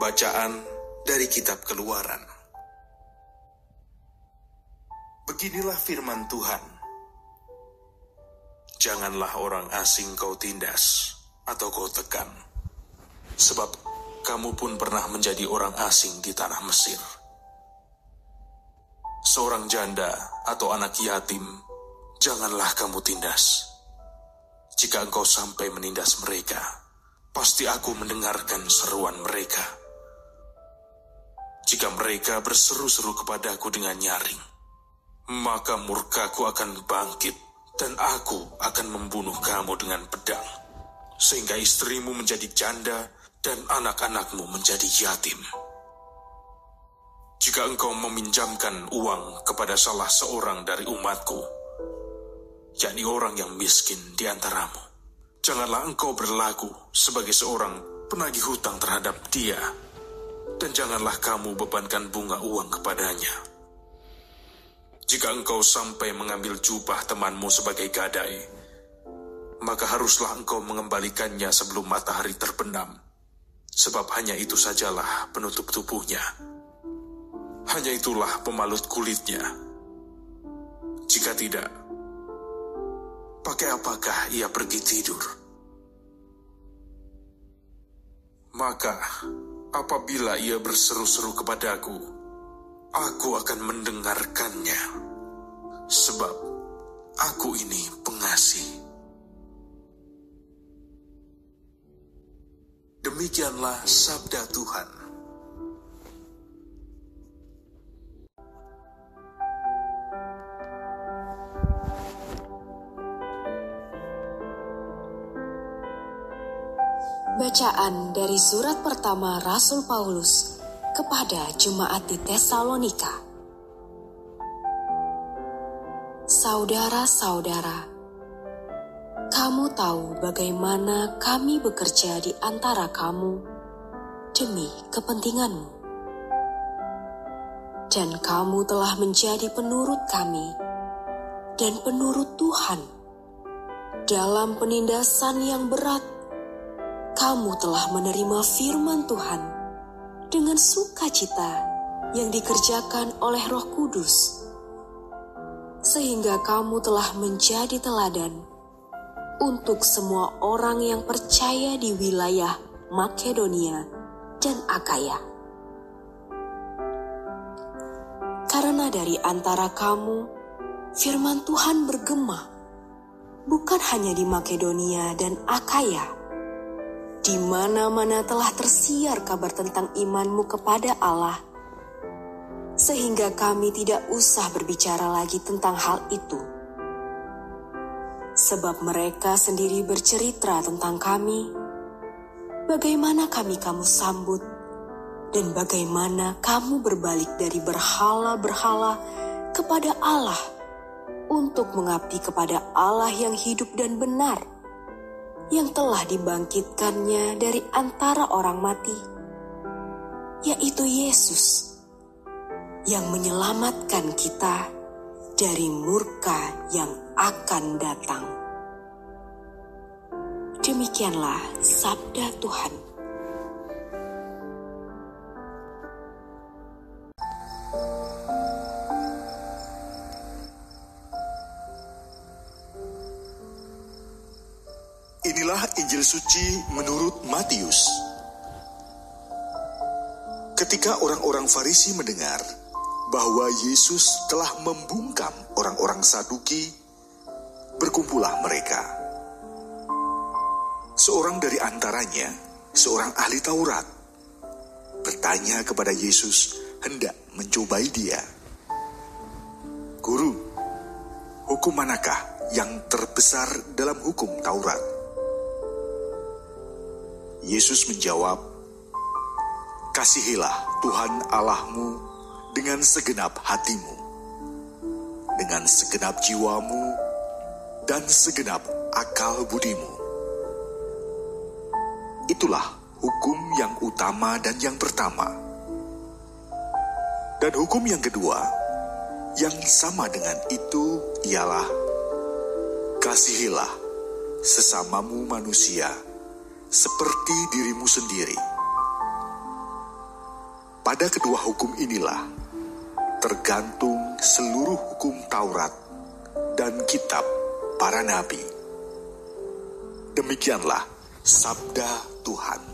Bacaan dari Kitab Keluaran. Beginilah firman Tuhan. Janganlah orang asing kau tindas atau kau tekan, sebab kamu pun pernah menjadi orang asing di tanah Mesir. Seorang janda atau anak yatim, janganlah kamu tindas. Jika engkau sampai menindas mereka, pasti aku mendengarkan seruan mereka. Jika mereka berseru-seru kepadaku dengan nyaring, maka murkaku akan bangkit dan aku akan membunuh kamu dengan pedang, sehingga istrimu menjadi janda dan anak-anakmu menjadi yatim. Jika engkau meminjamkan uang kepada salah seorang dari umatku, yakni orang yang miskin di antaramu, janganlah engkau berlaku sebagai seorang penagih hutang terhadap dia, dan janganlah kamu bebankan bunga uang kepadanya. Jika engkau sampai mengambil jubah temanmu sebagai gadai, maka haruslah engkau mengembalikannya sebelum matahari terbenam, sebab hanya itu sajalah penutup tubuhnya. Hanya itulah pemalut kulitnya. Jika tidak, pakai apakah ia pergi tidur? Maka apabila ia berseru-seru kepadaku, aku akan mendengarkannya, sebab aku ini pengasih. Demikianlah sabda Tuhan. Bacaan dari surat pertama Rasul Paulus kepada jemaat di Tesalonika. Saudara-saudara, kamu tahu bagaimana kami bekerja di antara kamu demi kepentinganmu. Dan kamu telah menjadi penurut kami dan penurut Tuhan. Dalam penindasan yang berat, kamu telah menerima firman Tuhan dengan sukacita yang dikerjakan oleh Roh Kudus, sehingga kamu telah menjadi teladan untuk semua orang yang percaya di wilayah Makedonia dan Akaya. Karena dari antara kamu, firman Tuhan bergema, bukan hanya di Makedonia dan Akaya, di mana-mana telah tersiar kabar tentang imanmu kepada Allah, sehingga kami tidak usah berbicara lagi tentang hal itu. Sebab mereka sendiri bercerita tentang kami, bagaimana kami kamu sambut, dan bagaimana kamu berbalik dari berhala-berhala kepada Allah untuk mengabdi kepada Allah yang hidup dan benar, yang telah dibangkitkannya dari antara orang mati, yaitu Yesus, yang menyelamatkan kita dari murka yang akan datang. Demikianlah sabda Tuhan. Inilah Injil suci menurut Matius. Ketika orang-orang Farisi mendengar bahwa Yesus telah membungkam orang-orang Saduki, berkumpullah mereka. Seorang dari antaranya, seorang ahli Taurat, bertanya kepada Yesus hendak mencobai dia. "Guru, hukum manakah yang terbesar dalam hukum Taurat?" Yesus menjawab, "Kasihilah Tuhan Allahmu dengan segenap hatimu, dengan segenap jiwamu, dan segenap akal budimu. Itulah hukum yang utama dan yang pertama. Dan hukum yang kedua, yang sama dengan itu ialah, kasihilah sesamamu manusia seperti dirimu sendiri. Pada kedua hukum inilah tergantung seluruh hukum Taurat dan kitab para nabi. Demikianlah sabda Tuhan.